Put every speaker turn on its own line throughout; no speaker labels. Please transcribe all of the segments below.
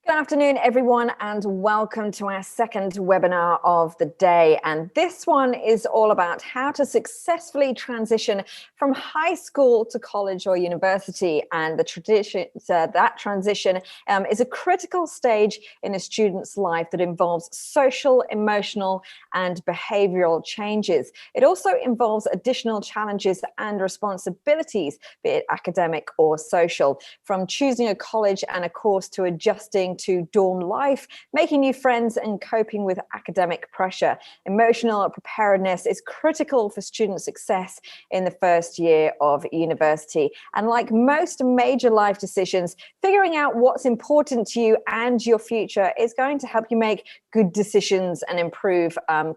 Good afternoon, everyone, and welcome to our second webinar of the day. And this one is all about how to successfully transition from high school to college or university. And that transition is a critical stage in a student's life that involves social, emotional, and behavioral changes. It also involves additional challenges and responsibilities, be it academic or social, from choosing a college and a course to adjusting to dorm life, making new friends, and coping with academic pressure. Emotional preparedness is critical for student success in the first year of university. And like most major life decisions, figuring out what's important to you and your future is going to help you make good decisions and improve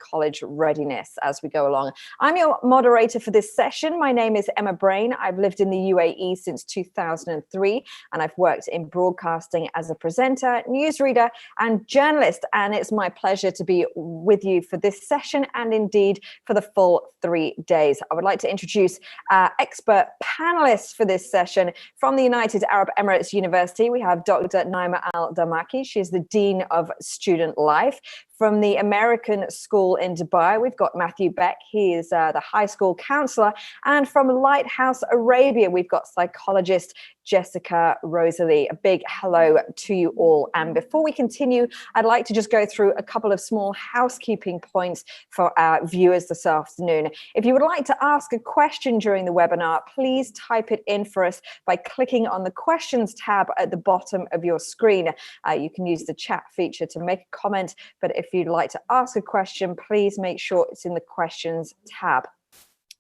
college readiness as we go along. I'm your moderator for this session. My name is Emma Brain. I've lived in the UAE since 2003, and I've worked in broadcasting as a presenter, newsreader, and journalist. And it's my pleasure to be with you for this session and indeed for the full 3 days. I would like to introduce our expert panelists for this session. From the United Arab Emirates University, we have Dr. Naima Al-Damaki. She's the Dean of Student Life. From the American School in Dubai, we've got Matthew Beck. He is the high school counselor. And from Lighthouse Arabia, we've got psychologist Jessica Rosalie. A big hello to you all. And before we continue, I'd like to just go through a couple of small housekeeping points for our viewers this afternoon. If you would like to ask a question during the webinar, please type it in for us by clicking on the questions tab at the bottom of your screen. You can use the chat feature to make a comment, but if you'd like to ask a question, please make sure it's in the questions tab.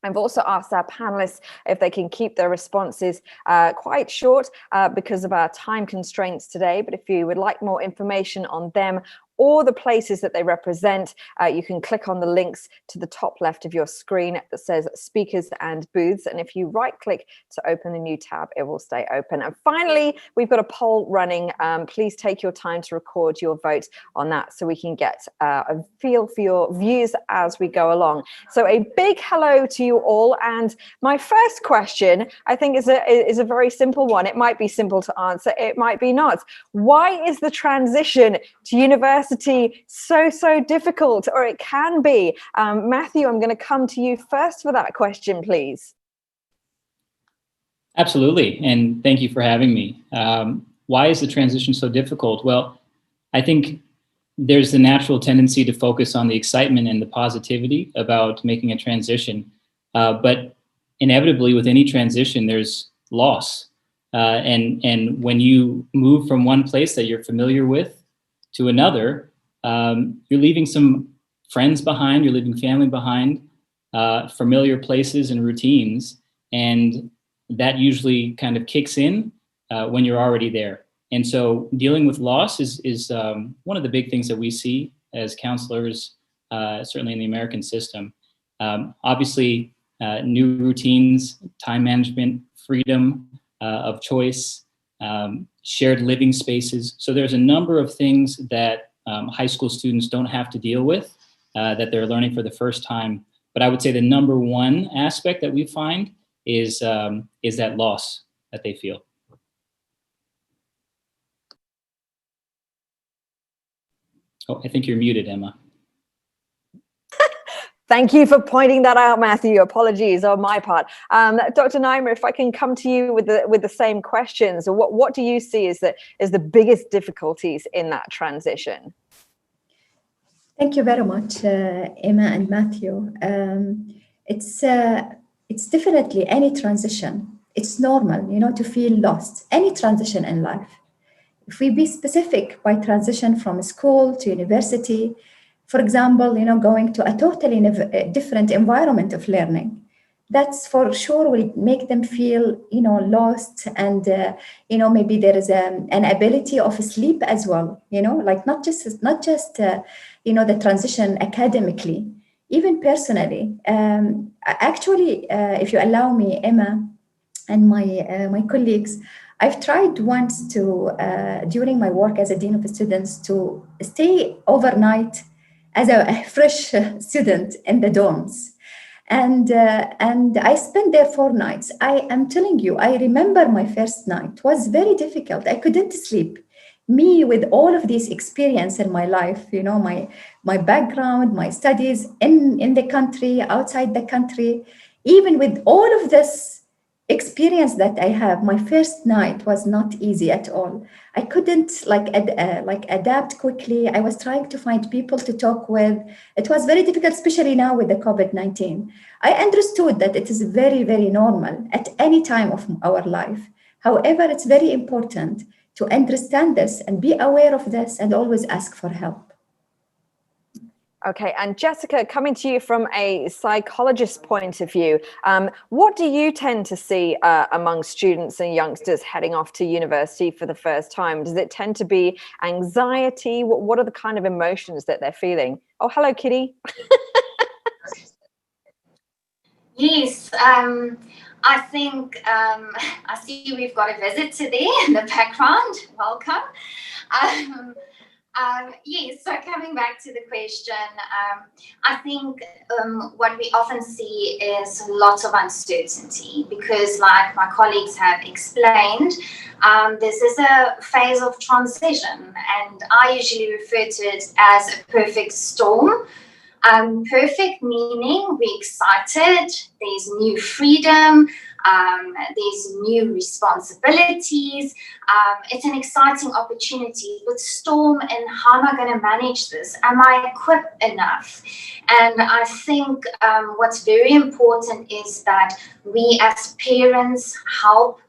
I've also asked our panelists if they can keep their responses quite short because of our time constraints today. But if you would like more information on them or the places that they represent, you can click on the links to the top left of your screen that says speakers and booths. And if you right click to open a new tab, it will stay open. And finally, we've got a poll running. Please take your time to record your vote on that so we can get a feel for your views as we go along. So a big hello to you all. And my first question, I think, is a very simple one. It might be simple to answer. It might be not. Why is the transition to university so difficult, or it can be? Matthew, I'm going to come to you first for that question, please.
Absolutely, and thank you for having me. Why is the transition so difficult? Well, I think there's the natural tendency to focus on the excitement and the positivity about making a transition, but inevitably with any transition, there's loss. And when you move from one place that you're familiar with to another, you're leaving some friends behind, you're leaving family behind, familiar places and routines, and that usually kind of kicks in when you're already there. And so dealing with loss is one of the big things that we see as counselors, certainly in the American system. Obviously, new routines, time management, freedom of choice, shared living spaces. So there's a number of things that high school students don't have to deal with that they're learning for the first time. But I would say the number one aspect that we find is that loss that they feel. Oh, I think you're muted, Emma.
Thank you for pointing that out, Matthew. Apologies on my part. Dr. Naima, if I can come to you with the same questions, what do you see as the biggest difficulties in that transition?
Thank you very much, Emma and Matthew. It's definitely any transition. It's normal, to feel lost. Any transition in life. If we be specific by transition from school to university, for example, going to a totally different environment of learning, that's for sure will make them feel, lost, and maybe there is an ability of sleep as well. Like not just the transition academically, even personally. Actually, if you allow me, Emma, and my colleagues, I've tried once to during my work as a dean of students to stay overnight as a fresh student in the dorms. And I spent there 4 nights. I am telling you, I remember my first night was very difficult. I couldn't sleep. me with all of this experience in my life, you know, my background, my studies in the country, outside the country, even with all of this experience that I have, my first night was not easy at all. I couldn't like adapt quickly. I was trying to find people to talk with. It was very difficult, especially now with the COVID-19. I understood that it is very, very normal at any time of our life. However, it's very important to understand this and be aware of this and always ask for help.
Okay, and Jessica, coming to you from a psychologist's point of view, what do you tend to see among students and youngsters heading off to university for the first time? Does it tend to be anxiety? What are the kind of emotions that they're feeling? Oh, hello, Kitty.
Yes, I think I see we've got a visitor there in the background. Welcome. Yes, so coming back to the question, I think what we often see is lots of uncertainty because, like my colleagues have explained, this is a phase of transition, and I usually refer to it as a perfect storm. Perfect meaning we're excited, there's new freedom, there's new responsibilities. It's an exciting opportunity, but storm and how am I going to manage this? Am I equipped enough? And I think what's very important is that we as parents help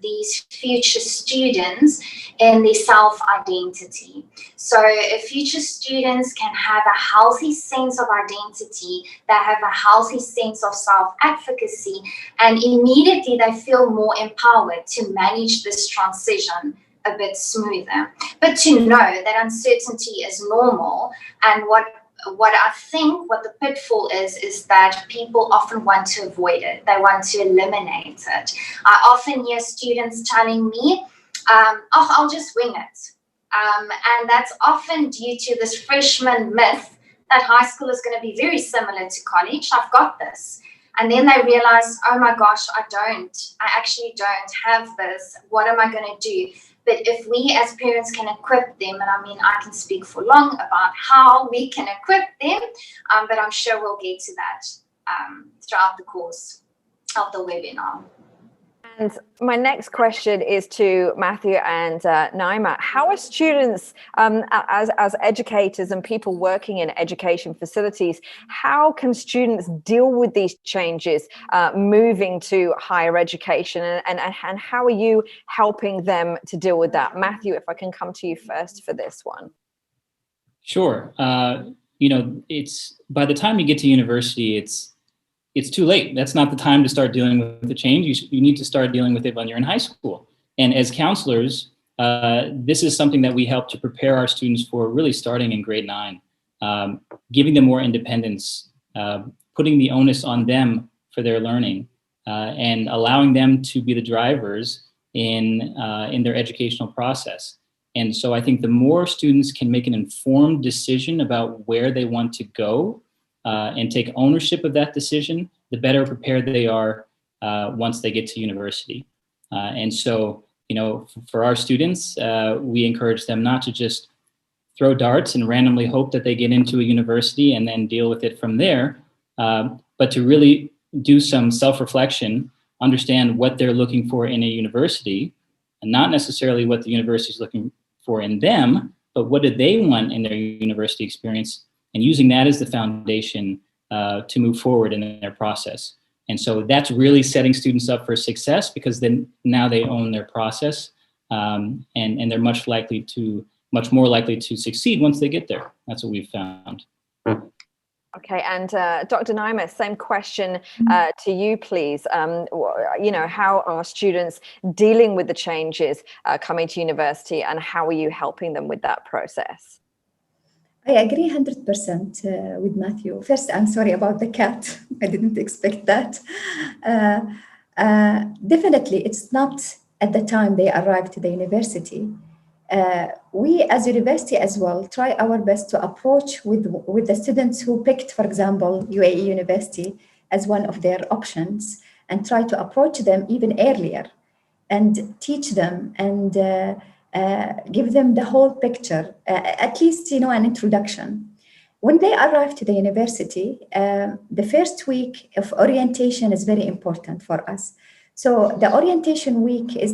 these future students in their self-identity. So future students can have a healthy sense of identity, they have a healthy sense of self-advocacy, and immediately they feel more empowered to manage this transition a bit smoother. But to know that uncertainty is normal, and what I think what the pitfall is that people often want to avoid it. They want to eliminate it. I often hear students telling me, oh, I'll just wing it. And that's often due to this freshman myth that high school is going to be very similar to college. I've got this. And then they realize, oh my gosh, I actually don't have this. What am I going to do? But if we as parents can equip them, and I mean, I can speak for long about how we can equip them, but I'm sure we'll get to that throughout the course of the webinar.
And my next question is to Matthew and Naima. How are students, as educators and people working in education facilities, how can students deal with these changes moving to higher education, and how are you helping them to deal with that? Matthew, if I can come to you first for this one.
Sure. It's by the time you get to university, it's too late. That's not the time to start dealing with the change. You need to start dealing with it when you're in high school. And as counselors, this is something that we help to prepare our students for really starting in grade 9, giving them more independence, putting the onus on them for their learning, and allowing them to be the drivers in their educational process. And so I think the more students can make an informed decision about where they want to go, and take ownership of that decision, the better prepared they are once they get to university. And so, for our students, we encourage them not to just throw darts and randomly hope that they get into a university and then deal with it from there, but to really do some self-reflection, understand what they're looking for in a university, and not necessarily what the university is looking for in them, but what do they want in their university experience, and using that as the foundation to move forward in their process. And so that's really setting students up for success, because then now they own their process, and they're much more likely to succeed once they get there. That's what we've found.
Okay, and Dr. Naima, same question to you, please. How are students dealing with the changes coming to university, and how are you helping them with that process?
I agree 100% with Matthew. First, I'm sorry about the cat. I didn't expect that. Definitely, it's not at the time they arrive to the university. We as university as well try our best to approach with the students who picked, for example, UAE University as one of their options, and try to approach them even earlier and teach them and give them the whole picture, at least, an introduction. When they arrive to the university, the first week of orientation is very important for us. So the orientation week is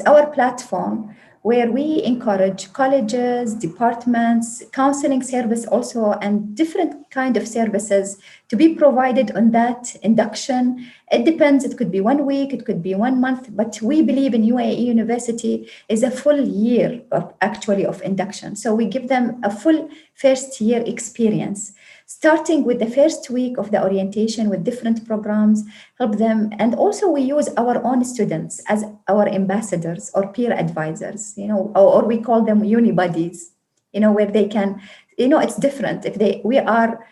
our platform where we encourage colleges, departments, counseling service also, and different kind of services to be provided on that induction. It depends, it could be 1 week, it could be 1 month, but we believe in UAE University is a full year of induction. So we give them a full first year experience, starting with the first week of the orientation with different programs, help them. And also we use our own students as our ambassadors or peer advisors, or we call them uni buddies, where they can, it's different. If we are,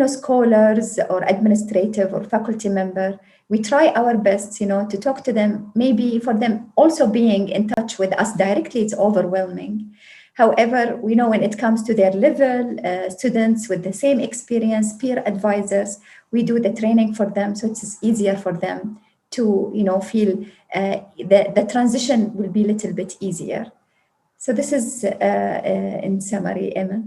scholars or administrative or faculty member, we try our best, to talk to them. Maybe for them also being in touch with us directly, it's overwhelming. However, we know when it comes to their level, students with the same experience, peer advisors, we do the training for them, so it's easier for them to, feel the transition will be a little bit easier. So this is in summary, Emma.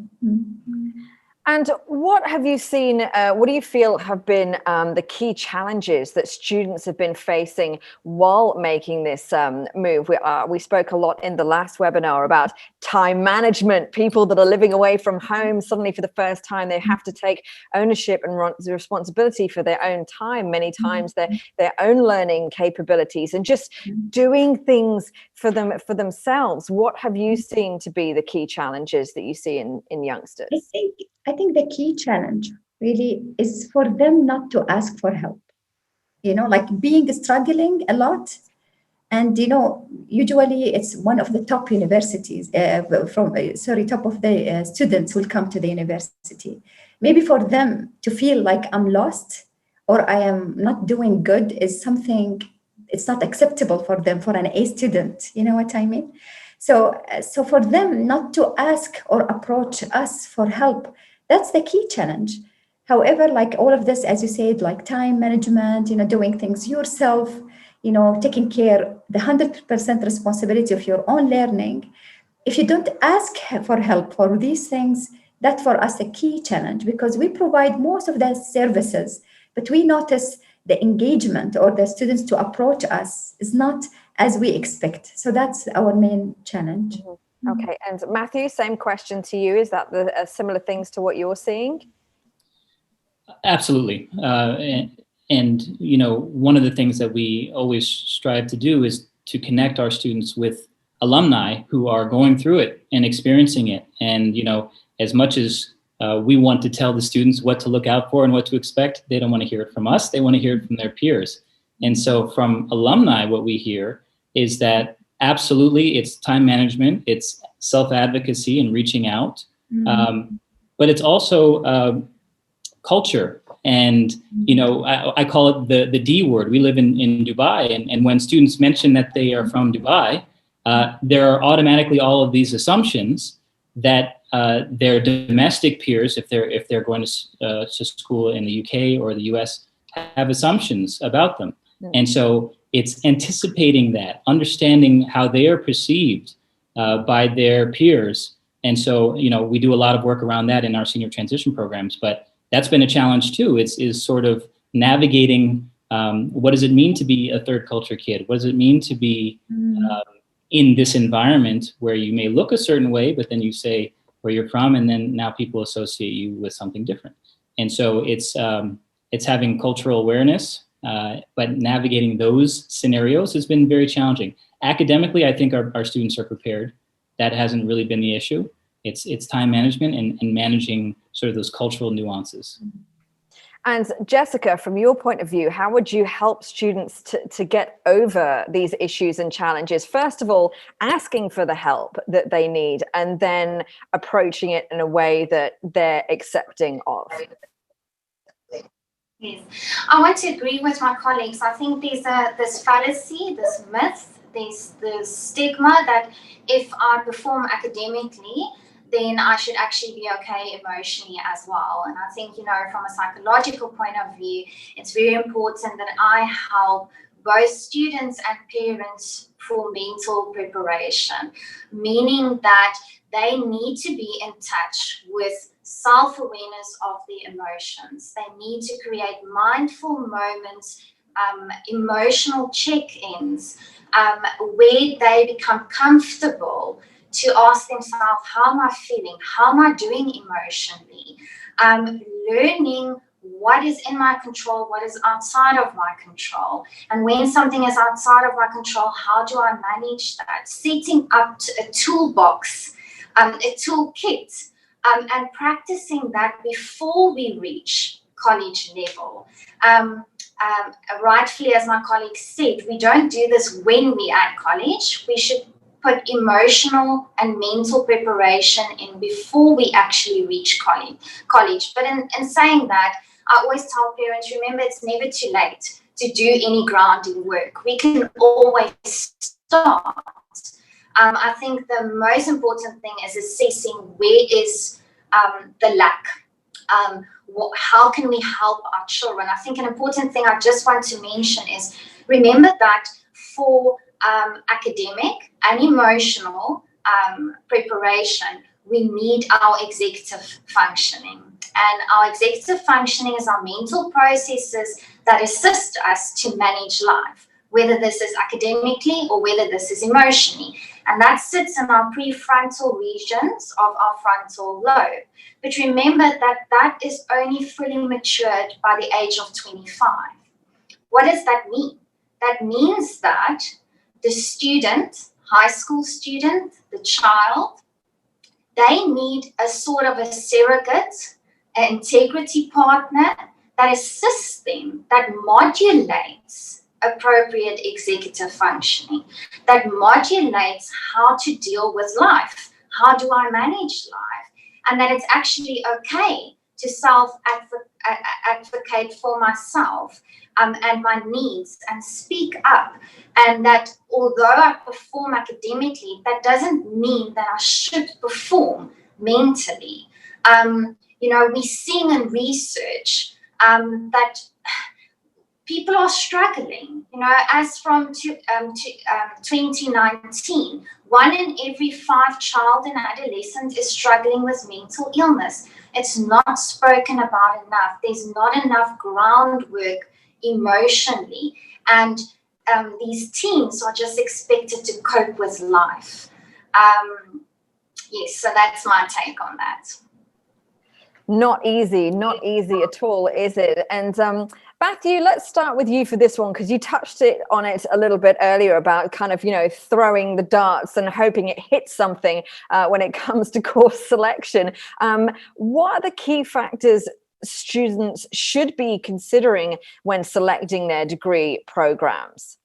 And what have you seen, what do you feel have been the key challenges that students have been facing while making this move? We spoke a lot in the last webinar about time management, people that are living away from home, suddenly for the first time, they have to take ownership and responsibility for their own time, many times their own learning capabilities, and just doing things for themselves. What have you seen to be the key challenges that you see in youngsters?
I think the key challenge really is for them not to ask for help, like struggling a lot. And, usually it's one of the top universities top of the students will come to the university. Maybe for them to feel like I'm lost or I am not doing good is something, it's not acceptable for them, for an A student, you know what I mean? So for them not to ask or approach us for help, that's the key challenge. However, like all of this, as you said, like time management, doing things yourself, taking care, the 100% responsibility of your own learning. If you don't ask for help for these things, that's for us a key challenge, because we provide most of the services, but we notice the engagement or the students to approach us is not as we expect. So that's our main challenge.
Okay, and Matthew, same question to you. Is that similar things to what you're seeing?
Absolutely. And one of the things that we always strive to do is to connect our students with alumni who are going through it and experiencing it. And, as much as we want to tell the students what to look out for and what to expect, they don't want to hear it from us. They want to hear it from their peers. And so from alumni, what we hear is that absolutely, it's time management, it's self-advocacy and reaching out, but it's also culture. And, I call it the D word. We live in Dubai, and when students mention that they are from Dubai, there are automatically all of these assumptions that their domestic peers, if they're going to school in the UK or the US, have assumptions about them. And so it's anticipating that, understanding how they are perceived by their peers. And so, we do a lot of work around that in our senior transition programs, but that's been a challenge too. Is sort of navigating what does it mean to be a third culture kid? What does it mean to be in this environment where you may look a certain way, but then you say where you're from, and then now people associate you with something different. And so it's having cultural awareness, but navigating those scenarios has been very challenging. Academically, I think our students are prepared. That hasn't really been the issue. It's time management and managing sort of those cultural nuances.
And Jessica, from your point of view, how would you help students to get over these issues and challenges? First of all, asking for the help that they need, and then approaching it in a way that they're accepting of.
Yes, I want to agree with my colleagues. I think there's this fallacy, this myth, there's this stigma that if I perform academically, then I should actually be okay emotionally as well. And I think, from a psychological point of view, it's very important that I help both students and parents for mental preparation, meaning that they need to be in touch with self-awareness of their emotions. They need to create mindful moments, emotional check-ins, where they become comfortable to ask themselves, how am I feeling? How am I doing emotionally? Learning what is in my control, what is outside of my control. And when something is outside of my control, how do I manage that? Setting up a toolbox, a toolkit, and practicing that before we reach college level. Rightfully, as my colleague said, we don't do this when we are at college. We should put emotional and mental preparation in before we actually reach college. But in saying that, I always tell parents, remember, it's never too late to do any grounding work. We can always start. I think the most important thing is assessing where is the lack. How can we help our children? I think an important thing I just want to mention is remember that for academic and emotional preparation, we need our executive functioning. And our executive functioning is our mental processes that assist us to manage life, whether this is academically or whether this is emotionally. And that sits in our prefrontal regions of our frontal lobe. But remember that that is only fully matured by the age of 25. What does that mean? That means that the student, high school student, the child, they need a sort of a surrogate, an integrity partner that assists them, that modulates appropriate executive functioning, that modulates how to deal with life. How do I manage life? And that it's actually okay to self-advocate for myself and my needs and speak up. And that although I perform academically, that doesn't mean that I should perform mentally. We're seeing in research that people are struggling. As from 2019, 1 in every 5 child and adolescent is struggling with mental illness. It's not spoken about enough. There's not enough groundwork emotionally, and these teens are just expected to cope with life. Yes, so that's my take on that.
Not easy at all, is it? And Matthew, let's start with you for this one, because you touched on it a little bit earlier about kind of, throwing the darts and hoping it hits something when it comes to course selection. What are the key factors students should be considering when selecting their degree programs?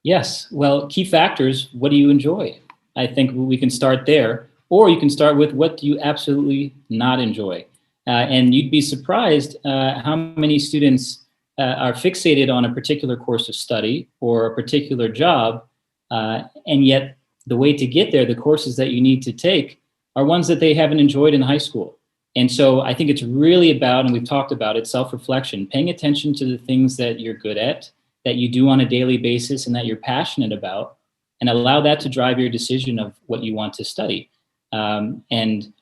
Yes, well, key factors, what do you enjoy? I think we can start there. Or you can start with, what do you absolutely not enjoy? And you'd be surprised how many students are fixated on a particular course of study or a particular job, and yet the way to get there, the courses that you need to take, are ones that they haven't enjoyed in high school. And so I think it's really about, and we've talked about it, self-reflection, paying attention to the things that you're good at, that you do on a daily basis and that you're passionate about, and allow that to drive your decision of what you want to study. And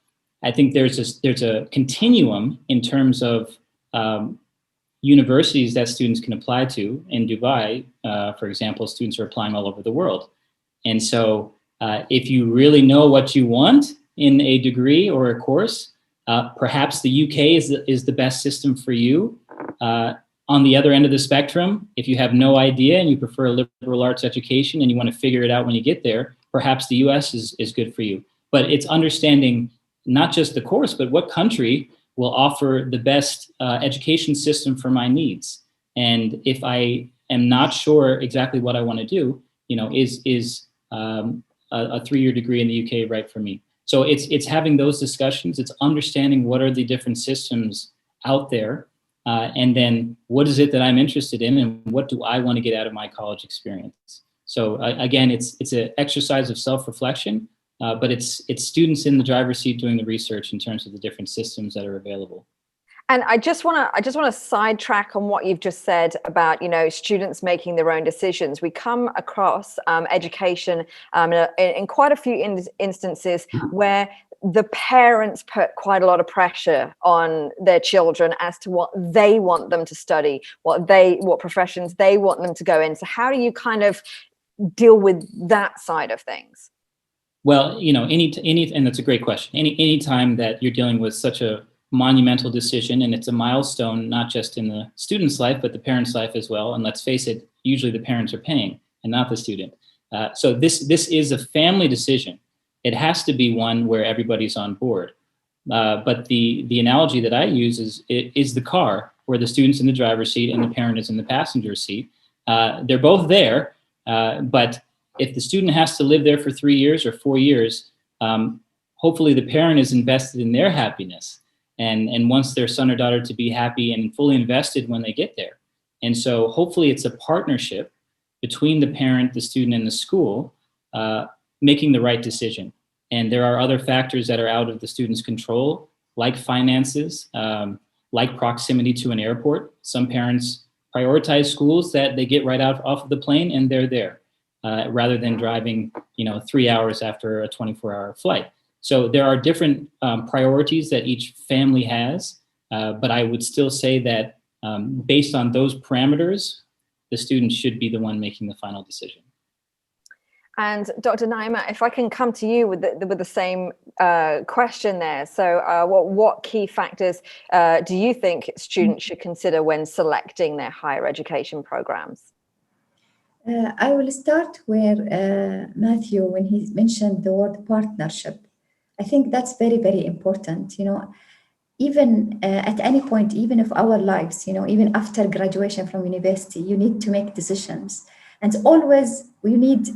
I think there's a continuum in terms of universities that students can apply to. In Dubai, for example, students are applying all over the world. And so if you really know what you want in a degree or a course, perhaps the UK is the best system for you. On the other end of the spectrum, if you have no idea and you prefer a liberal arts education and you want to figure it out when you get there, perhaps the US is good for you. But it's understanding not just the course, but what country will offer the best education system for my needs. And if I am not sure exactly what I want to do, is a 3-year degree in the UK right for me? So it's having those discussions. It's understanding what are the different systems out there, and then what is it that I'm interested in, and what do I want to get out of my college experience? So again, it's an exercise of self-reflection. But it's students in the driver's seat doing the research in terms of the different systems that are available.
And I just want to sidetrack on what you've just said about, students making their own decisions. We come across education in quite a few instances where the parents put quite a lot of pressure on their children as to what they want them to study, what professions they want them to go in. So how do you kind of deal with that side of things?
Well, and that's a great question. Any time that you're dealing with such a monumental decision, and it's a milestone, not just in the student's life, but the parent's life as well. And let's face it, usually the parents are paying and not the student. So this is a family decision. It has to be one where everybody's on board. But the analogy that I use is the car, where the student's in the driver's seat and the parent is in the passenger seat. They're both there, but if the student has to live there for 3 years or 4 years, hopefully the parent is invested in their happiness and wants their son or daughter to be happy and fully invested when they get there. And so hopefully it's a partnership between the parent, the student, and the school, making the right decision. And there are other factors that are out of the student's control, like finances, like proximity to an airport. Some parents prioritize schools that they get right off of the plane and they're there, rather than driving 3 hours after a 24-hour flight. So there are different priorities that each family has, but I would still say that based on those parameters, the student should be the one making the final decision.
And Dr. Naima, if I can come to you with the same question there. So what key factors do you think students should consider when selecting their higher education programs?
I will start where Matthew, when he mentioned the word partnership. I think that's very, very important. Even at any point, even of our lives, even after graduation from university, you need to make decisions. And always you need,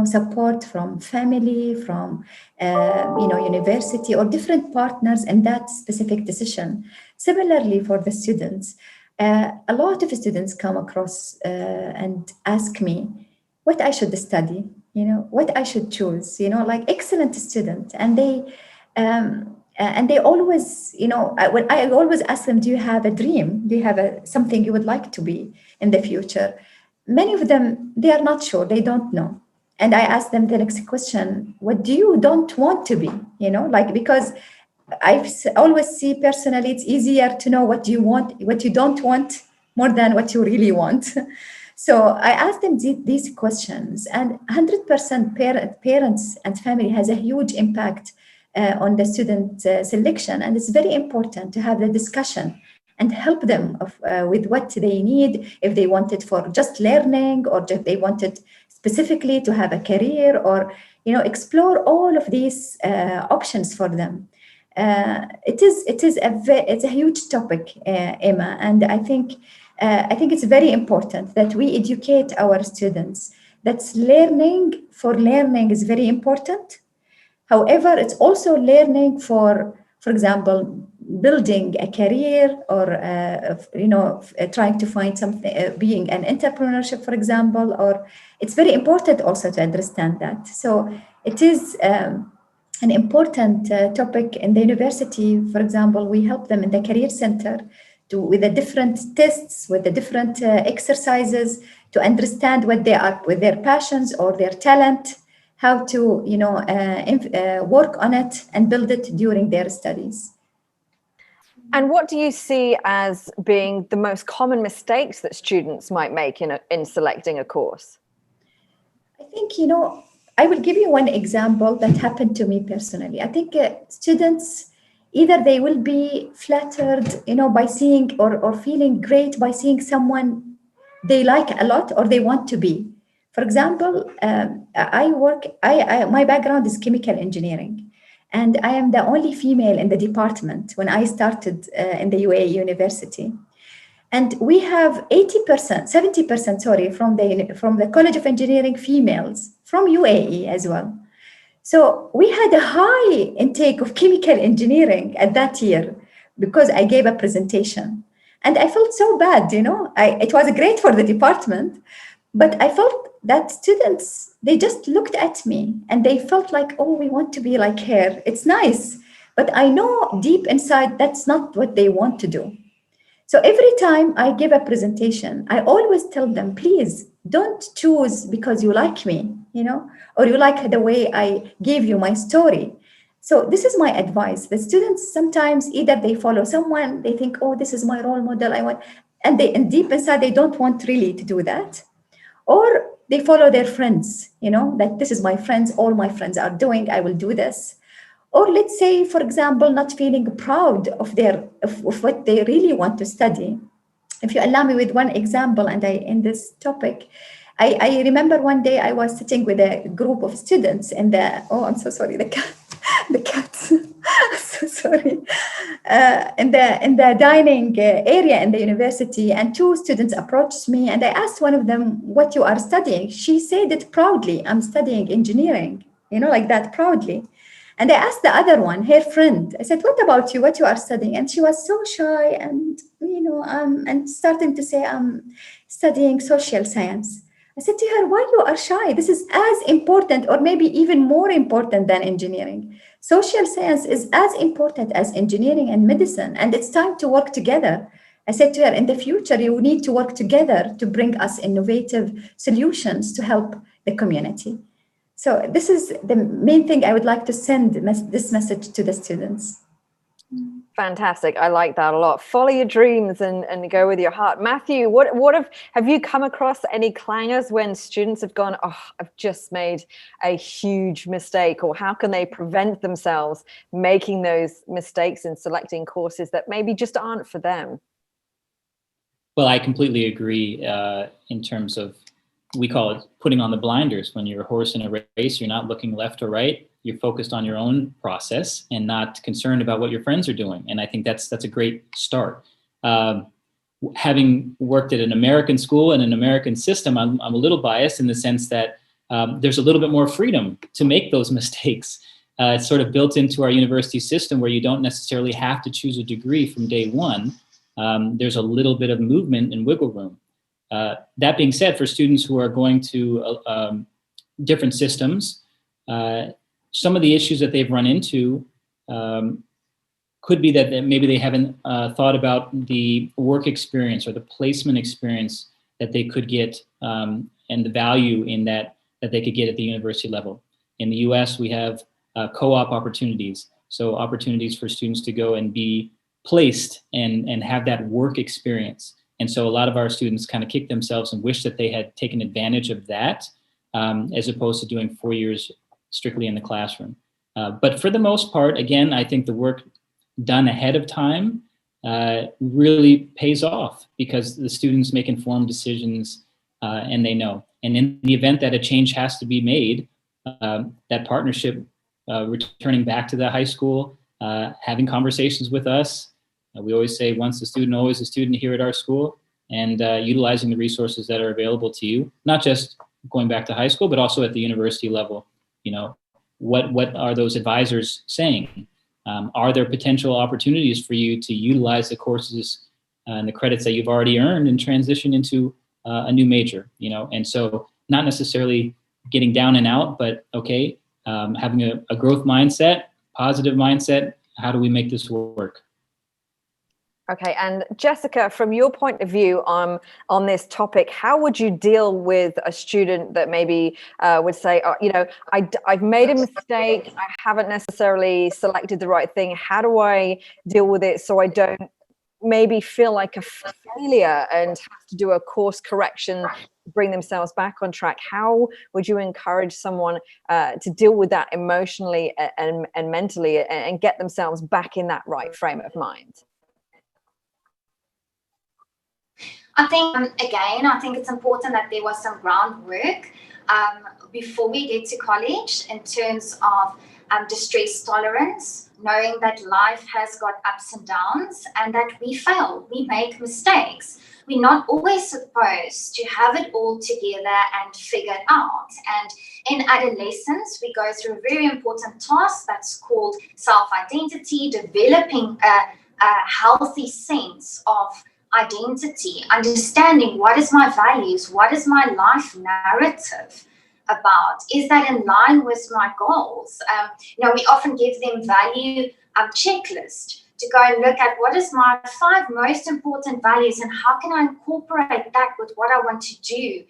support from family, from, university or different partners in that specific decision. Similarly for the students, a lot of students come across and ask me what I should study, what I should choose, like excellent student. And they always, when I always ask them, do you have a dream? Do you have something you would like to be in the future? Many of them, they are not sure, they don't know. And I ask them the next question, what do you don't want to be? Because I always see personally, it's easier to know what you want, what you don't want, more than what you really want. So I asked them these questions, and 100% parents and family has a huge impact on the student selection. And it's very important to have the discussion and help them with what they need, if they want it for just learning or if they want it specifically to have a career, or explore all of these options for them. It's a huge topic, Emma, and I think it's very important that we educate our students. That's learning for learning is very important. However, it's also learning for example, building a career or trying to find something, being an entrepreneurship, for example. Or it's very important also to understand that. So it is an important topic in the university. For example, we help them in the career center with the different tests, with the different exercises, to understand what they are, with their passions or their talent, how to work on it and build it during their studies.
And what do you see as being the most common mistakes that students might make in selecting a course?
I think, I will give you one example that happened to me personally. I think students, either they will be flattered, by seeing or feeling great by seeing someone they like a lot or they want to be. For example, my background is chemical engineering, and I am the only female in the department when I started in the UAE University. And we have 70% from the College of Engineering females from UAE as well. So we had a high intake of chemical engineering at that year because I gave a presentation. And I felt so bad, it was great for the department, but I felt that students, they just looked at me and they felt like, oh, we want to be like her. It's nice. But I know deep inside that's not what they want to do. So every time I give a presentation, I always tell them, please don't choose because you like me, or you like the way I gave you my story. So this is my advice. The students sometimes either they follow someone, they think, oh, this is my role model, I want, and deep inside they don't want really to do that. Or they follow their friends, that this is my friends, all my friends are doing, I will do this. Or let's say, for example, not feeling proud of what they really want to study. If you allow me with one example, and I end this topic, I remember one day I was sitting with a group of students in the, oh, I'm so sorry, the cat, the cat, so sorry, in the dining area in the university, and two students approached me, and I asked one of them what you are studying. She said it proudly, I'm studying engineering, like that, proudly. And I asked the other one, her friend, I said, what about you, what you are studying? And she was so shy and, and starting to say, I'm studying social science. I said to her, why you are shy? This is as important, or maybe even more important than engineering. Social science is as important as engineering and medicine, and it's time to work together. I said to her, in the future, you need to work together to bring us innovative solutions to help the community. So this is the main thing I would like to send this message to the students.
Fantastic. I like that a lot. Follow your dreams and go with your heart. Matthew, what have you come across any clangers when students have gone, oh, I've just made a huge mistake, or how can they prevent themselves making those mistakes in selecting courses that maybe just aren't for them?
Well, I completely agree in terms of, we call it putting on the blinders. When you're a horse in a race, you're not looking left or right. You're focused on your own process and not concerned about what your friends are doing. And I think that's a great start. Having worked at an American school and an American system, I'm a little biased in the sense that there's a little bit more freedom to make those mistakes. It's sort of built into our university system where you don't necessarily have to choose a degree from day one. There's a little bit of movement and wiggle room. That being said, for students who are going to different systems, some of the issues that they've run into could be that maybe they haven't thought about the work experience or the placement experience that they could get, and the value in that they could get at the university level. In the US, we have co-op opportunities. So opportunities for students to go and be placed and have that work experience. And so a lot of our students kind of kick themselves and wish that they had taken advantage of that, as opposed to doing 4 years strictly in the classroom. But for the most part, again, I think the work done ahead of time really pays off, because the students make informed decisions and they know. And in the event that a change has to be made, that partnership, returning back to the high school, having conversations with us. We always say, once a student, always a student here at our school, and utilizing the resources that are available to you, not just going back to high school, but also at the university level. What are those advisors saying? Are there potential opportunities for you to utilize the courses and the credits that you've already earned and transition into a new major? And so not necessarily getting down and out, but okay, having a growth mindset, positive mindset. How do we make this work?
Okay, and Jessica, from your point of view on this topic, how would you deal with a student that maybe would say, oh, I've made a mistake, I haven't necessarily selected the right thing. How do I deal with it so I don't maybe feel like a failure and have to do a course correction, bring themselves back on track? How would you encourage someone to deal with that emotionally and mentally and get themselves back in that right frame of mind?
I think, I think it's important that there was some groundwork before we get to college in terms of distress tolerance, knowing that life has got ups and downs and that we fail, we make mistakes. We're not always supposed to have it all together and figured out. And in adolescence, we go through a very important task that's called self-identity, developing a healthy sense of identity, understanding what is my values, what is my life narrative, about? Is that in line with my goals? We often give them value checklist to go and look at what is my 5 most important values and how can I incorporate that with what I want to do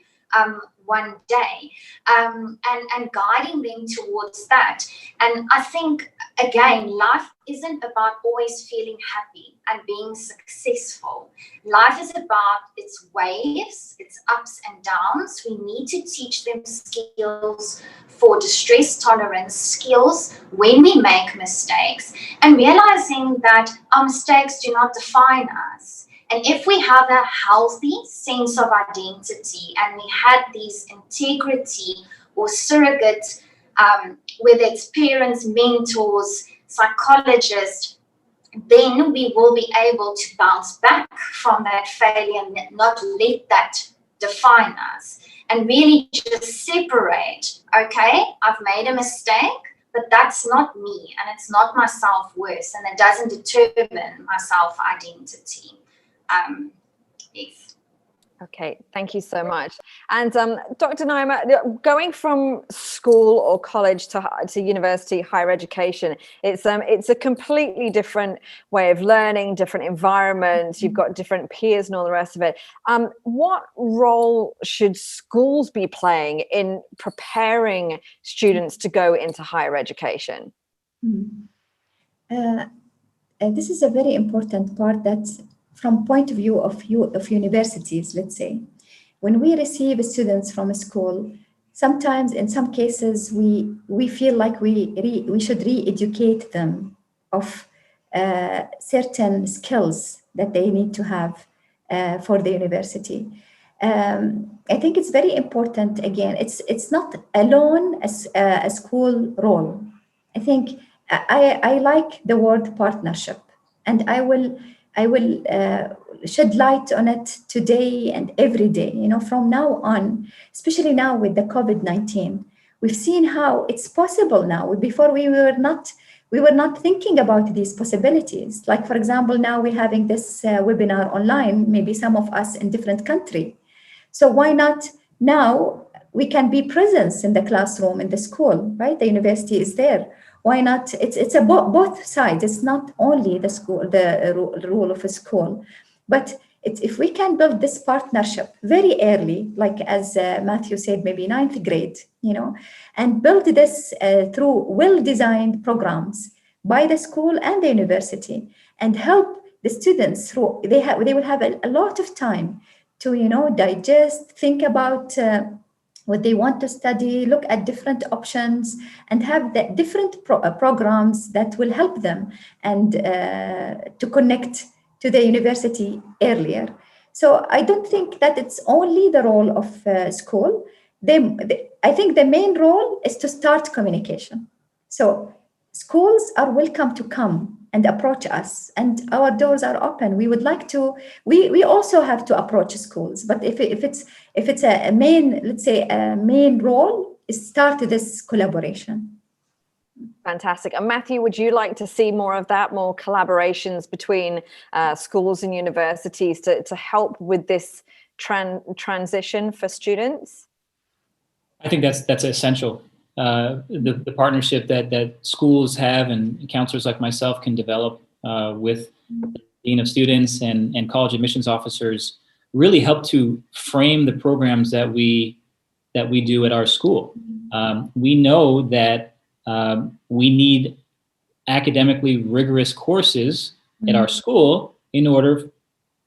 one day, and guiding them towards that. And I think, again, life isn't about always feeling happy and being successful. Life is about its waves, its ups and downs. We need to teach them skills for distress tolerance, skills when we make mistakes, and realizing that our mistakes do not define us. And if we have a healthy sense of identity and we had these integrity or surrogate, whether it's parents, mentors, psychologists, then we will be able to bounce back from that failure and not let that define us. And really just separate, okay, I've made a mistake, but that's not me and it's not my self-worth and it doesn't determine my self-identity. Yes.
Okay, thank you so much. And Dr. Naima, going from school or college to university, higher education, it's a completely different way of learning, different environments. You've got different peers and all the rest of it. What role should schools be playing in preparing students to go into higher education?
This is a very important part that's from point of view of universities, let's say. When we receive students from a school, sometimes in some cases we feel like we should re-educate them of certain skills that they need to have for the university. I think it's very important. Again, it's not alone as a school role. I think I like the word partnership, and I will shed light on it today and every day, from now on, especially now with the COVID-19. We've seen how it's possible now. Before we were not thinking about these possibilities. Like, for example, now we're having this webinar online, maybe some of us in different country. So why not now we can be present in the classroom, in the school, right? The university is there. Why not? It's both sides. It's not only the school, the role of a school, but if we can build this partnership very early, like as Matthew said, maybe 9th grade, and build this through well-designed programs by the school and the university, and help the students through. They will have a lot of time to digest, think about what they want to study, look at different options, and have the different programs that will help them and to connect to the university earlier. So I don't think that it's only the role of school. I think the main role is to start communication. So schools are welcome to come and approach us, and our doors are open. We would like to. We also have to approach schools, but if it's a main, let's say a main role, is start this collaboration.
Fantastic. And Matthew, would you like to see more of that, more collaborations between schools and universities to help with this transition for students?
I think that's essential. The partnership that schools have and counselors like myself can develop with the dean of students and college admissions officers really help to frame the programs that we do at our school. We know that we need academically rigorous courses at our school in order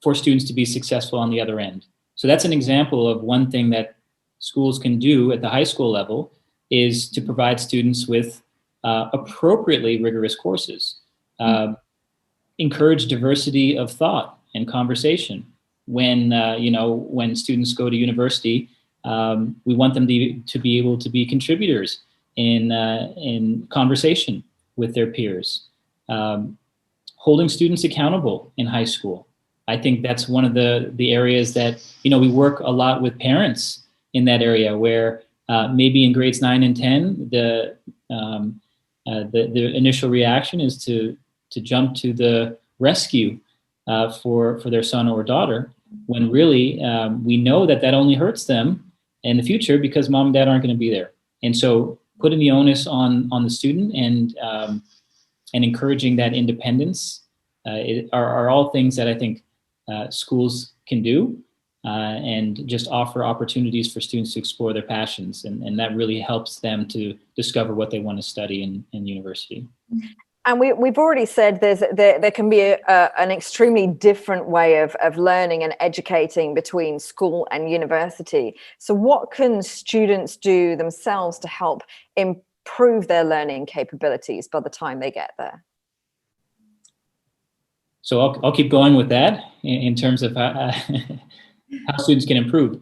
for students to be successful on the other end. So that's an example of one thing that schools can do at the high school level, is to provide students with appropriately rigorous courses. Encourage diversity of thought and conversation. When students go to university, we want them to be able to be contributors in conversation with their peers. Holding students accountable in high school. I think that's one of the areas that, we work a lot with parents in that area, where maybe in grades 9 and 10, the initial reaction is to jump to the rescue for their son or daughter, when really we know that only hurts them, in the future because mom and dad aren't going to be there. And so putting the onus on the student and encouraging that independence are all things that I think schools can do and just offer opportunities for students to explore their passions. And that really helps them to discover what they want to study in university.
And we've already said there can be an extremely different way of learning and educating between school and university. So what can students do themselves to help improve their learning capabilities by the time they get there?
So I'll keep going with that in terms of how students can improve.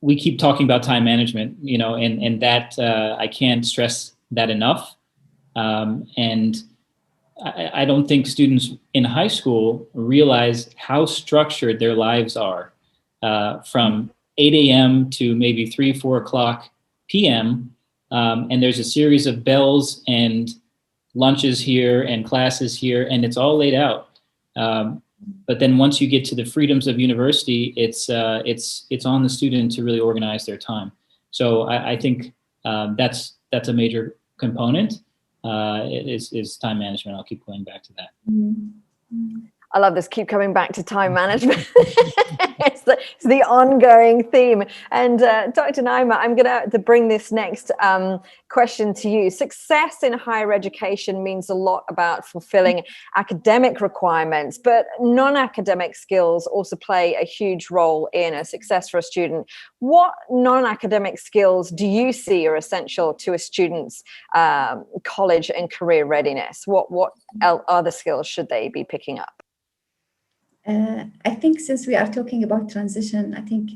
We keep talking about time management, and that I can't stress that enough. And I don't think students in high school realize how structured their lives are from 8 a.m. to maybe 3, 4 o'clock p.m. And there's a series of bells and lunches here and classes here, and it's all laid out. But then once you get to the freedoms of university, it's on the student to really organize their time. So I think that's a major component. Is time management. I'll keep going back to that.
I love this. Keep coming back to time management. it's the ongoing theme. And Dr. Naima, I'm going to bring this next question to you. Success in higher education means a lot about fulfilling academic requirements, but non-academic skills also play a huge role in a success for a student. What non-academic skills do you see are essential to a student's college and career readiness? What other skills should they be picking up?
I think since we are talking about transition, I think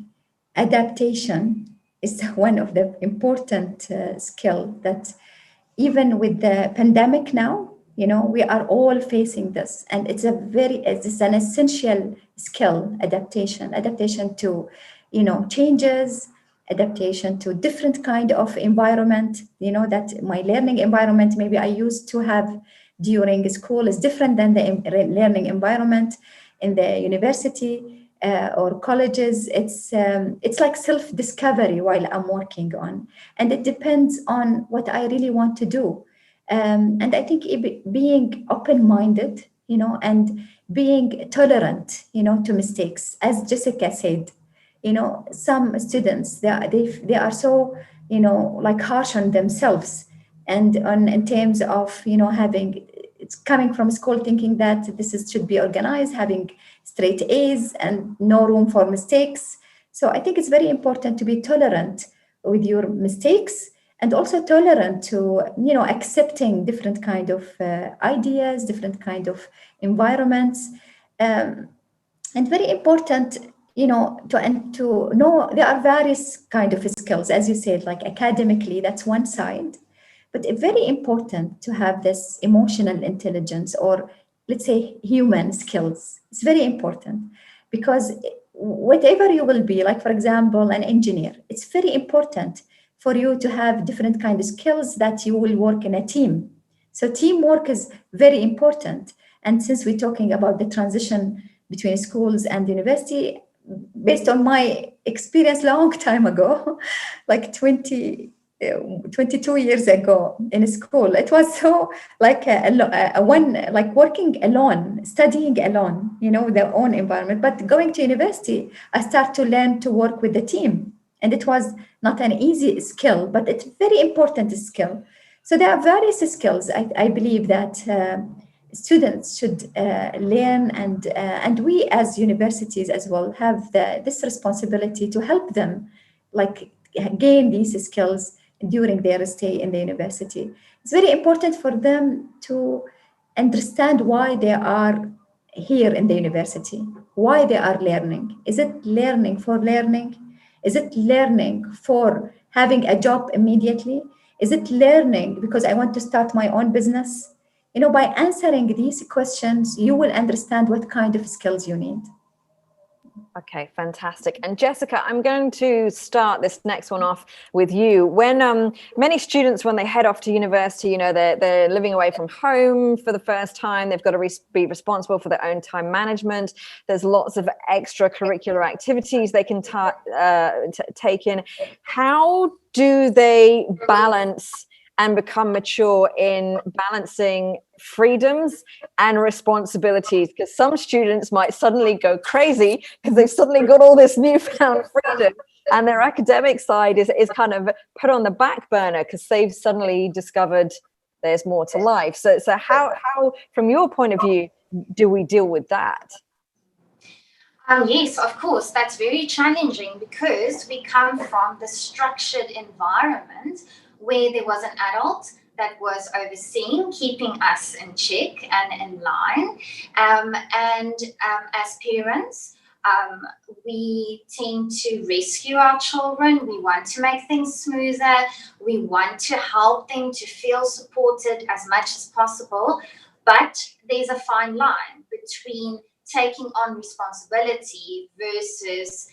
adaptation is one of the important skill that even with the pandemic now, we are all facing this, and it's an essential skill, adaptation to, changes, adaptation to different kind of environment, that my learning environment maybe I used to have during school is different than the learning environment in the university or colleges. It's like self-discovery while I'm working on, and it depends on what I really want to do. And I think being open-minded, and being tolerant, to mistakes, as Jessica said. Some students they are so like harsh on themselves, and in terms of having. It's coming from school thinking that should be organized, having straight A's and no room for mistakes. So I think it's very important to be tolerant with your mistakes, and also tolerant to, accepting different kind of ideas, different kind of environments. And very important, to know there are various kind of skills, as you said, like academically, that's one side. But it's very important to have this emotional intelligence, or let's say human skills. It's very important because whatever you will be, like for example, an engineer, it's very important for you to have different kind of skills that you will work in a team. So teamwork is very important. And since we're talking about the transition between schools and university, based on my experience long time ago, like 22 years ago in school, it was so like like working alone, studying alone, their own environment. But going to university, I start to learn to work with the team, and it was not an easy skill, but it's very important skill. So there are various skills I believe that students should learn, and we as universities as well have this responsibility to help them like gain these skills during their stay in the university. It's very important for them to understand why they are here in the university, why they are learning. Is it learning for learning? Is it learning for having a job immediately? Is it learning because I want to start my own business? By answering these questions, you will understand what kind of skills you need.
Okay, fantastic. And Jessica, I'm going to start this next one off with you. When many students, when they head off to university, you know, they're living away from home for the first time. They've got to be responsible for their own time management. There's lots of extracurricular activities they can take in. How do they balance and become mature in balancing freedoms and responsibilities? Because some students might suddenly go crazy because they've suddenly got all this newfound freedom, and their academic side is kind of put on the back burner because they've suddenly discovered there's more to life. So how from your point of view do we deal with that?
Yes, of course, that's very challenging because we come from the structured environment where there was an adult that was overseeing, keeping us in check and in line. As parents, we tend to rescue our children. We want to make things smoother. We want to help them to feel supported as much as possible. But there's a fine line between taking on responsibility versus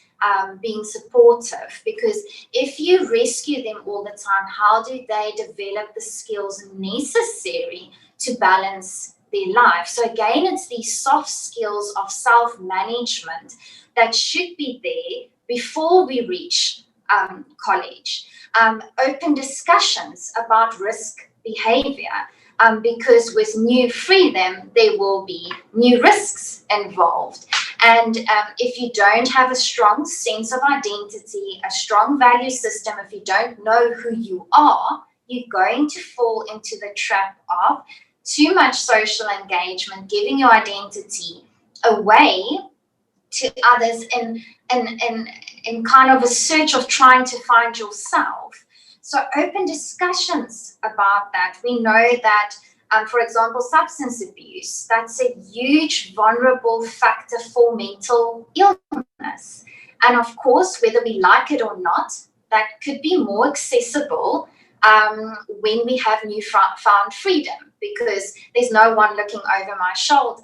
being supportive, because if you rescue them all the time, how do they develop the skills necessary to balance their life? So again, it's these soft skills of self-management that should be there before we reach college. Open discussions about risk behavior. Because with new freedom, there will be new risks involved. And if you don't have a strong sense of identity, a strong value system, if you don't know who you are, you're going to fall into the trap of too much social engagement, giving your identity away to others in kind of a search of trying to find yourself. So open discussions about that. We know that, for example, substance abuse, that's a huge vulnerable factor for mental illness. And of course, whether we like it or not, that could be more accessible when we have newfound freedom, because there's no one looking over my shoulder.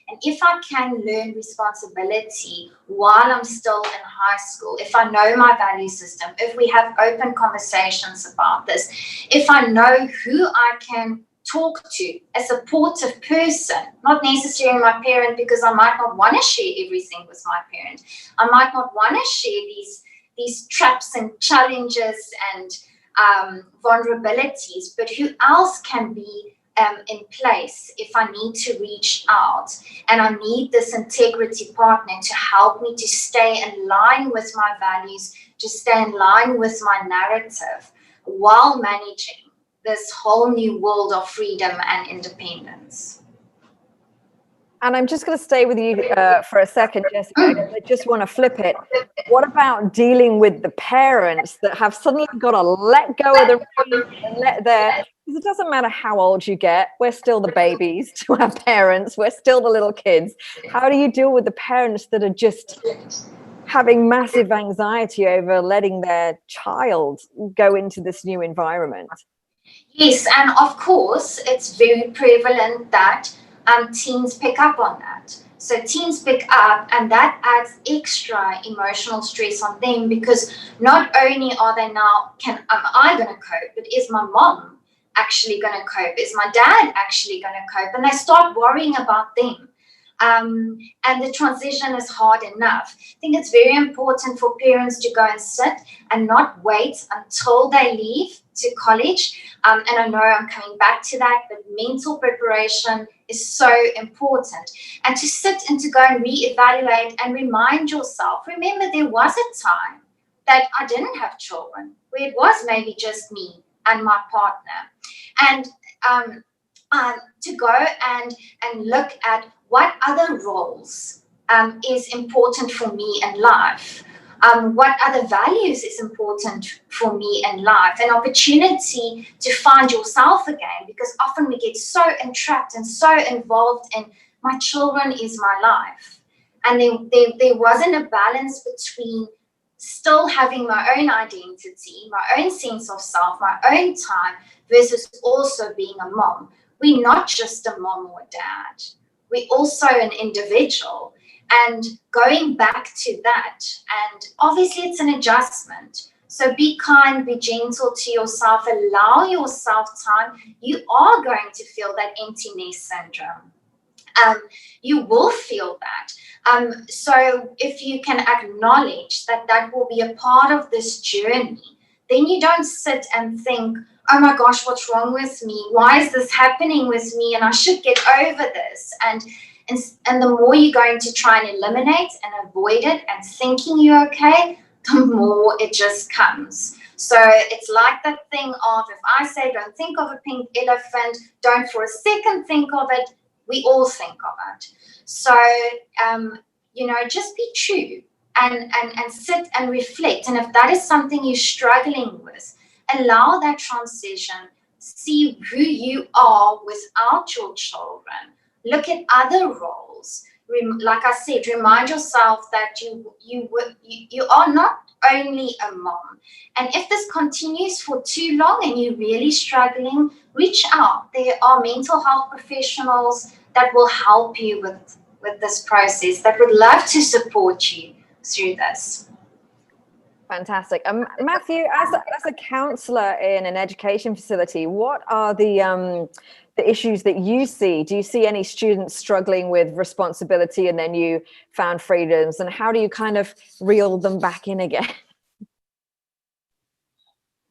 And if I can learn responsibility while I'm still in high school, if I know my value system, if we have open conversations about this, if I know who I can talk to, a supportive person, not necessarily my parent, because I might not want to share everything with my parent. I might not want to share these traps and challenges and vulnerabilities, but who else can be in place if I need to reach out, and I need this integrity partner to help me to stay in line with my values, to stay in line with my narrative while managing this whole new world of freedom and independence.
And I'm just going to stay with you for a second, Jessica, because I just want to flip it. What about dealing with the parents that have suddenly got to let go of the reins and because it doesn't matter how old you get, we're still the babies to our parents, we're still the little kids. How do you deal with the parents that are just having massive anxiety over letting their child go into this new environment?
Yes, and of course, it's very prevalent that teens pick up on that. So teens pick up, and that adds extra emotional stress on them, because not only are they now, am I going to cope, but is my mom actually going to cope? Is my dad actually going to cope? And they start worrying about them. And the transition is hard enough. I think it's very important for parents to go and sit and not wait until they leave to college. And I know I'm coming back to that, but mental preparation is so important. And to sit and to go and reevaluate and remind yourself, remember, there was a time that I didn't have children, where it was maybe just me and my partner. And to go and look at what other roles is important for me in life. What other values is important for me in life, an opportunity to find yourself again, because often we get so entrapped and so involved in my children is my life. And there wasn't a balance between still having my own identity, my own sense of self, my own time, versus also being a mom. We're not just a mom or a dad. We're also an individual. And going back to that, and obviously it's an adjustment. So be kind, be gentle to yourself, allow yourself time. You are going to feel that empty nest syndrome. You will feel that. So if you can acknowledge that that will be a part of this journey, then you don't sit and think, oh my gosh, what's wrong with me? Why is this happening with me? And I should get over this. And the more you're going to try and eliminate and avoid it and thinking you're okay, the more it just comes. So it's like that thing of, if I say, don't think of a pink elephant, don't for a second think of it, we all think of it. So, just be true and sit and reflect. And if that is something you're struggling with, allow that transition. See who you are without your children. Look at other roles. Like I said, remind yourself that you are not only a mom. And if this continues for too long and you're really struggling, reach out. There are mental health professionals that will help you with this process, that would love to support you through this.
Fantastic. Matthew, as a counsellor in an education facility, what are the issues that you see? Do you see any students struggling with responsibility and then you found freedoms, and how do you kind of reel them back in again?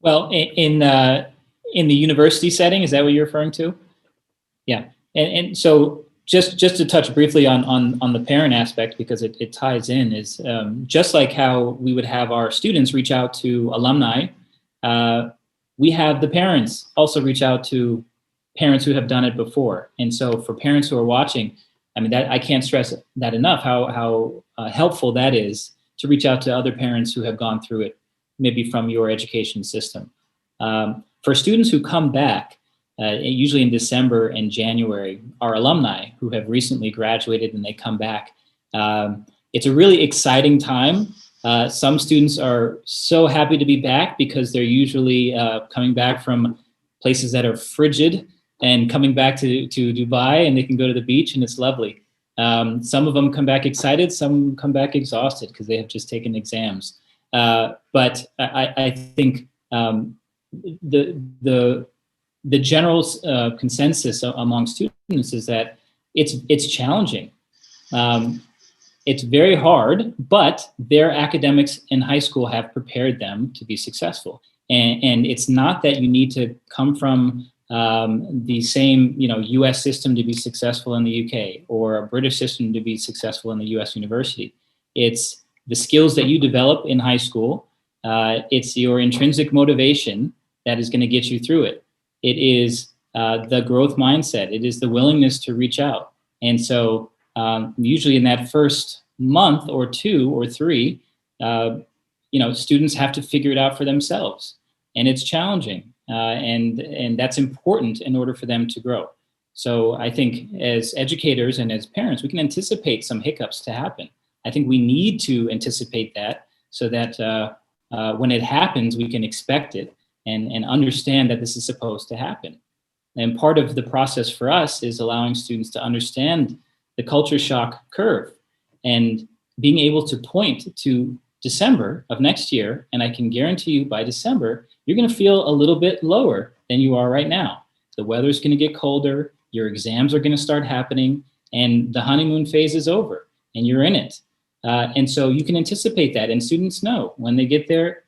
Well, in the university setting, is that what you're referring to? Yeah. And so just to touch briefly on the parent aspect, because it ties in, is just like how we would have our students reach out to alumni, we have the parents also reach out to parents who have done it before. And so for parents who are watching, I mean, that I can't stress that enough, how helpful that is to reach out to other parents who have gone through it, maybe from your education system. For students who come back, usually in December and January, our alumni who have recently graduated and they come back, it's a really exciting time. Some students are so happy to be back because they're usually coming back from places that are frigid and coming back to Dubai, and they can go to the beach and it's lovely. Some of them come back excited, some come back exhausted because they have just taken exams. But I think the general consensus among students is that it's challenging. It's very hard, but their academics in high school have prepared them to be successful. And it's not that you need to come from the same, U.S. system to be successful in the U.K. or a British system to be successful in the U.S. university. It's the skills that you develop in high school. It's your intrinsic motivation that is going to get you through it. It is the growth mindset. It is the willingness to reach out. And so usually in that first month or 2 or 3, students have to figure it out for themselves. And it's challenging. And that's important in order for them to grow. So I think as educators and as parents, we can anticipate some hiccups to happen. I think we need to anticipate that so that when it happens, we can expect it and understand that this is supposed to happen. And part of the process for us is allowing students to understand the culture shock curve and being able to point to December of next year. And I can guarantee you by December, you're going to feel a little bit lower than you are right now. The weather's going to get colder, your exams are going to start happening, and the honeymoon phase is over and you're in it. And so you can anticipate that, and students know when they get there,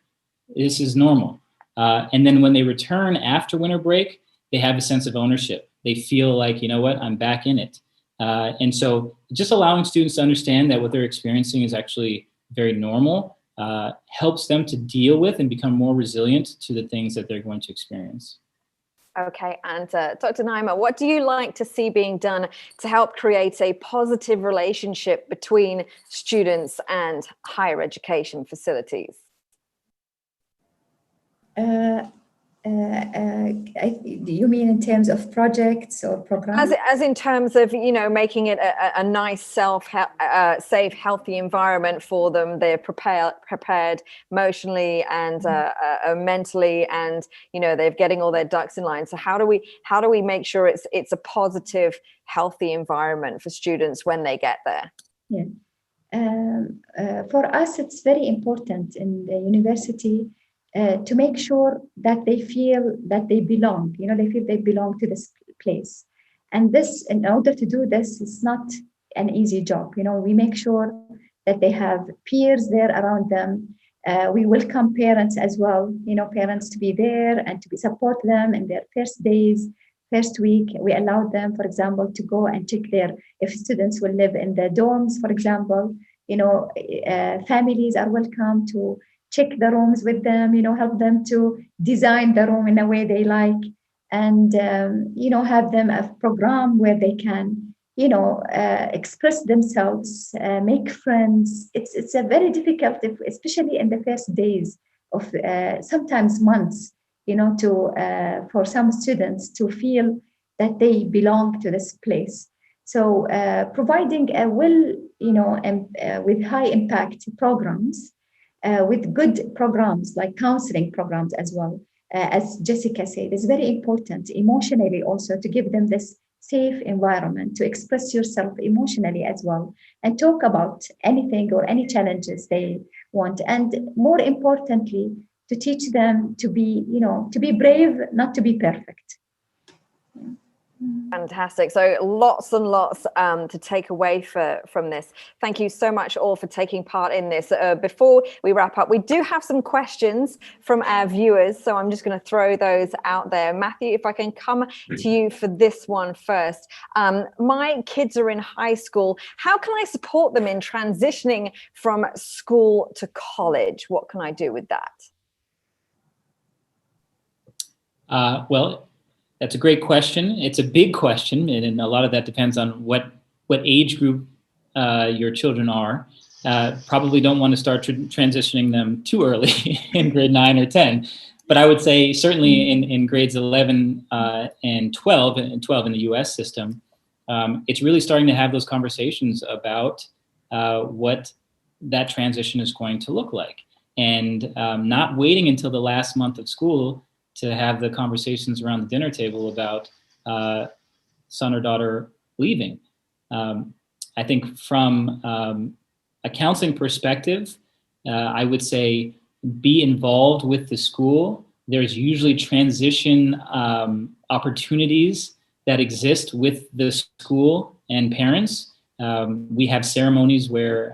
this is normal. And then when they return after winter break, they have a sense of ownership. They feel like, you know what, I'm back in it. And so just allowing students to understand that what they're experiencing is actually very normal helps them to deal with and become more resilient to the things that they're going to experience.
Okay, and Dr. Naima, what do you like to see being done to help create a positive relationship between students and higher education facilities?
You mean in terms of projects or programs?
As in terms of, making it a nice, safe, healthy environment for them. They're prepared emotionally and mentally, and they're getting all their ducks in line. So how do we make sure it's a positive, healthy environment for students when they get there?
Yeah. For us, it's very important in the university to make sure that they feel that they belong. They feel they belong to this place. And this, in order to do this, it's not an easy job. We make sure that they have peers there around them. We welcome parents as well. Parents to be there and to support them in their first days, first week. We allow them, for example, to go and check if students will live in the dorms, for example. Families are welcome to check the rooms with them, help them to design the room in a way they like, and, have them a program where they can, express themselves, make friends. It's a very difficult, especially in the first days of sometimes months, for some students to feel that they belong to this place. So providing with high impact programs, with good programs like counseling programs as well, as Jessica said, is very important emotionally also to give them this safe environment to express yourself emotionally as well and talk about anything or any challenges they want. And more importantly, to teach them to be brave, not to be perfect.
Fantastic. So lots and lots to take away from this. Thank you so much all for taking part in this. Before we wrap up, we do have some questions from our viewers. So I'm just going to throw those out there. Matthew, if I can come to you for this one first. My kids are in high school. How can I support them in transitioning from school to college? What can I do with that?
Well, that's a great question. It's a big question, and a lot of that depends on what age group your children are. Probably don't want to start transitioning them too early in grade 9 or 10. But I would say certainly in grades 11 and 12 in the U.S. system, it's really starting to have those conversations about what that transition is going to look like, and not waiting until the last month of school to have the conversations around the dinner table about son or daughter leaving. I think from a counseling perspective, I would say be involved with the school. There's usually transition opportunities that exist with the school and parents. We have ceremonies where,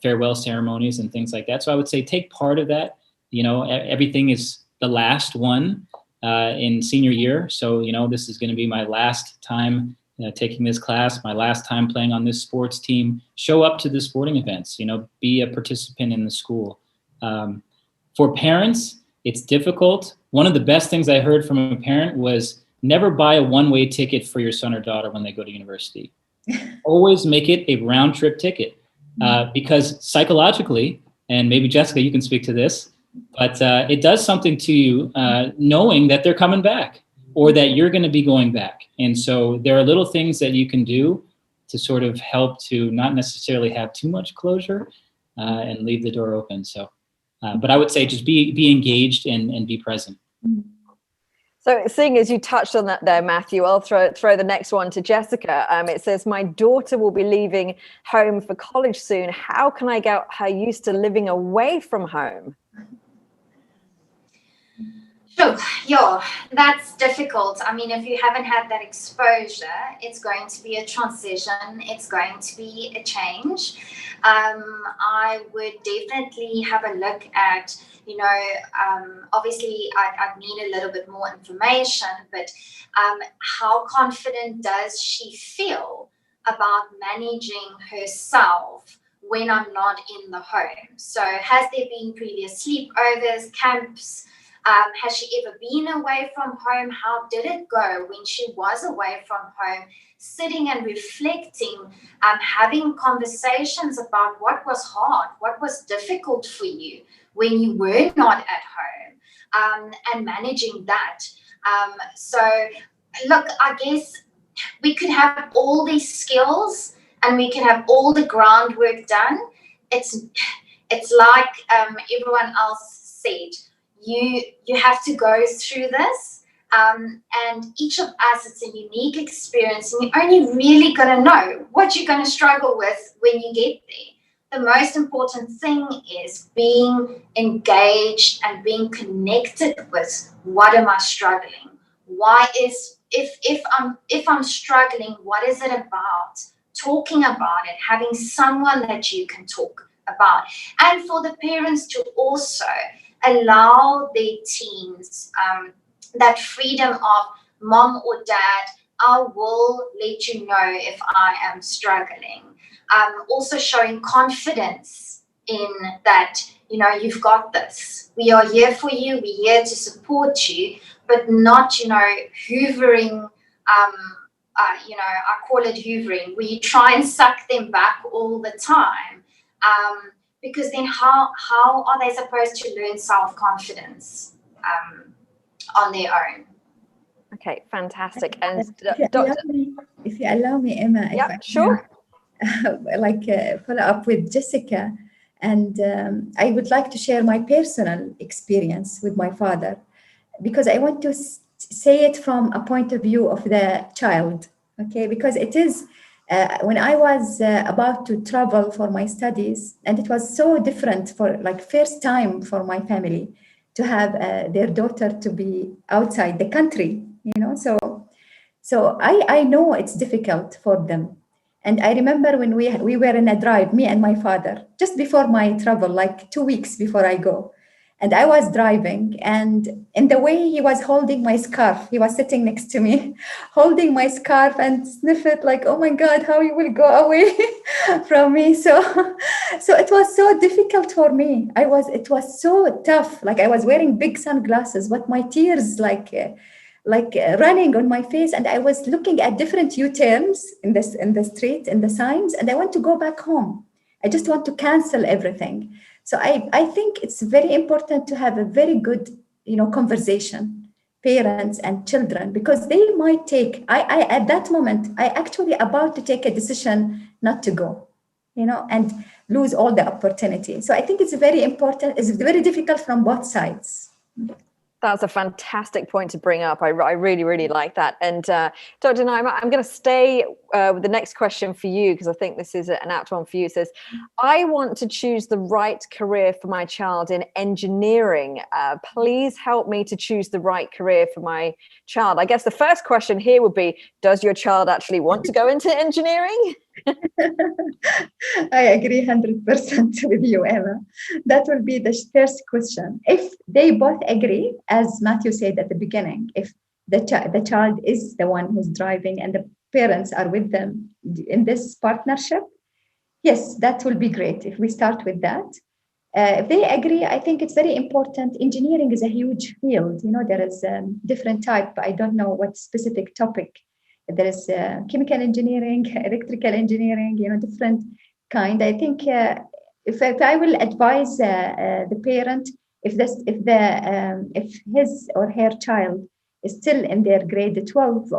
farewell ceremonies and things like that. So I would say take part of that. Everything is the last one in senior year. So, this is going to be my last time taking this class, my last time playing on this sports team. Show up to the sporting events, be a participant in the school. For parents, it's difficult. One of the best things I heard from a parent was never buy a one-way ticket for your son or daughter when they go to university. Always make it a round trip ticket because psychologically, and maybe Jessica, you can speak to this, but it does something to you knowing that they're coming back or that you're going to be going back. And so there are little things that you can do to sort of help to not necessarily have too much closure and leave the door open. So, but I would say just be engaged and be present.
So seeing as you touched on that there, Matthew, I'll throw the next one to Jessica. It says, my daughter will be leaving home for college soon. How can I get her used to living away from home?
Sure, yeah, that's difficult. I mean, if you haven't had that exposure, it's going to be a transition. It's going to be a change. I would definitely have a look at, obviously I'd need a little bit more information, but how confident does she feel about managing herself when I'm not in the home? So has there been previous sleepovers, camps? Has she ever been away from home? How did it go when she was away from home? Sitting and reflecting, having conversations about what was hard, what was difficult for you when you were not at home, and managing that. So look, I guess we could have all these skills and we can have all the groundwork done. It's like everyone else said, you have to go through this. And each of us, it's a unique experience, and you're only really going to know what you're going to struggle with when you get there. The most important thing is being engaged and being connected with what am I struggling? Why is if I'm struggling, what is it about? Talking about it, having someone that you can talk about, and for the parents to also allow their teens that freedom of mom or dad, I will let you know if I am struggling. Also showing confidence in that, you've got this. We are here for you. We're here to support you, but not, hoovering. I call it hoovering, where you try and suck them back all the time. Because then how are they supposed to learn on their own?
Okay, fantastic. And
if you allow me, Emma,
yeah, sure.
Follow up with Jessica, and I would like to share my personal experience with my father, because I want to say it from a point of view of the child, okay? Because it is when I was about to travel for my studies, and it was so different for first time for my family to have their daughter to be outside the country, so I know it's difficult for them. And I remember when we were in a drive, me and my father, just before my travel, 2 weeks before I go. And I was driving, and in the way he was holding my scarf, he was sitting next to me, holding my scarf and sniff it like, oh my God, how you will go away from me. So it was so difficult for me. It was so tough. I was wearing big sunglasses, but my tears running on my face, and I was looking at different U-turns in the street, in the signs, and I want to go back home. I just want to cancel everything. So I think it's very important to have a very good, conversation, parents and children, because they might take, I at that moment, I actually about to take a decision not to go, and lose all the opportunity. So I think it's very important. It's very difficult from both sides.
That's a fantastic point to bring up. I really, really like that. And Dr. Naima, I'm going to stay with the next question for you, because I think this is an apt one for you. It says, I want to choose the right career for my child in engineering. Please help me to choose the right career for my child. I guess the first question here would be, does your child actually want to go into engineering?
I agree 100% with you, Emma. That will be the first question. If they both agree, as Matthew said at the beginning, if the child is the one who's driving and the parents are with them in this partnership, yes, that will be great if we start with that. If they agree, I think it's very important. Engineering is a huge field. There is different type. I don't know what specific topic. There is chemical engineering, electrical engineering, different kind. I think if I will advise the parent, if his or her child is still in their grade 12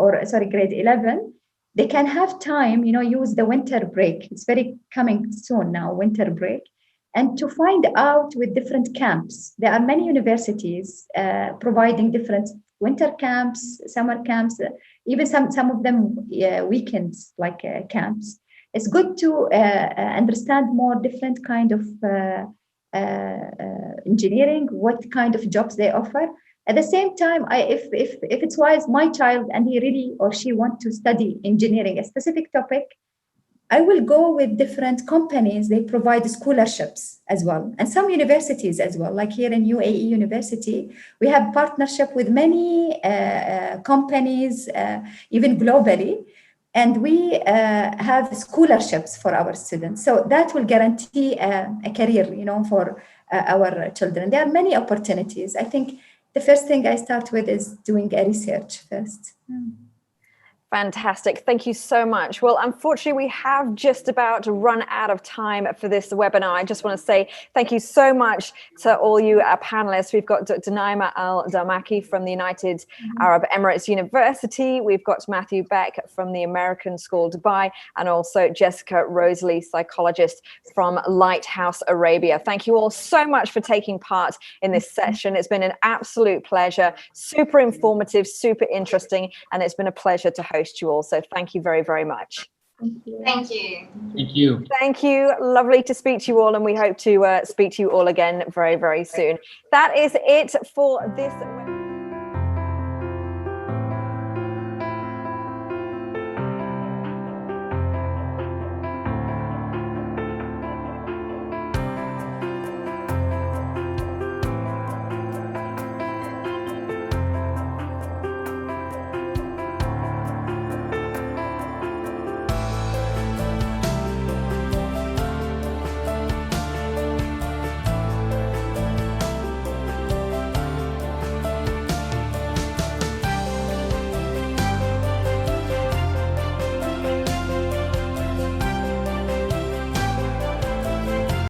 grade 11, they can have time, use the winter break. It's very coming soon now, winter break, and to find out with different camps. There are many universities providing different winter camps, summer camps, even some of them weekends camps. It's good to understand more different kind of engineering, what kind of jobs they offer. At the same time, if it's wise, my child and he really or she want to study engineering, a specific topic, I will go with different companies. They provide scholarships as well, and some universities as well. Like here in UAE University, we have partnership with many companies, even globally, and we have scholarships for our students. So that will guarantee a career, for our children. There are many opportunities. I think the first thing I start with is doing a research first.
Fantastic. Thank you so much. Well, unfortunately, we have just about run out of time for this webinar. I just want to say thank you so much to all you panelists. We've got Dr. Naima Al-Damaki from the United Arab Emirates University. We've got Matthew Beck from the American School Dubai, and also Jessica Rosalie, psychologist from Lighthouse Arabia. Thank you all so much for taking part in this session. It's been an absolute pleasure, super informative, super interesting, and it's been a pleasure to host you all. So thank you very, very much.
Thank you.
Thank you.
Thank you.
Thank you. Lovely to speak to you all, and we hope to speak to you all again very, very soon. That is it for this webinar.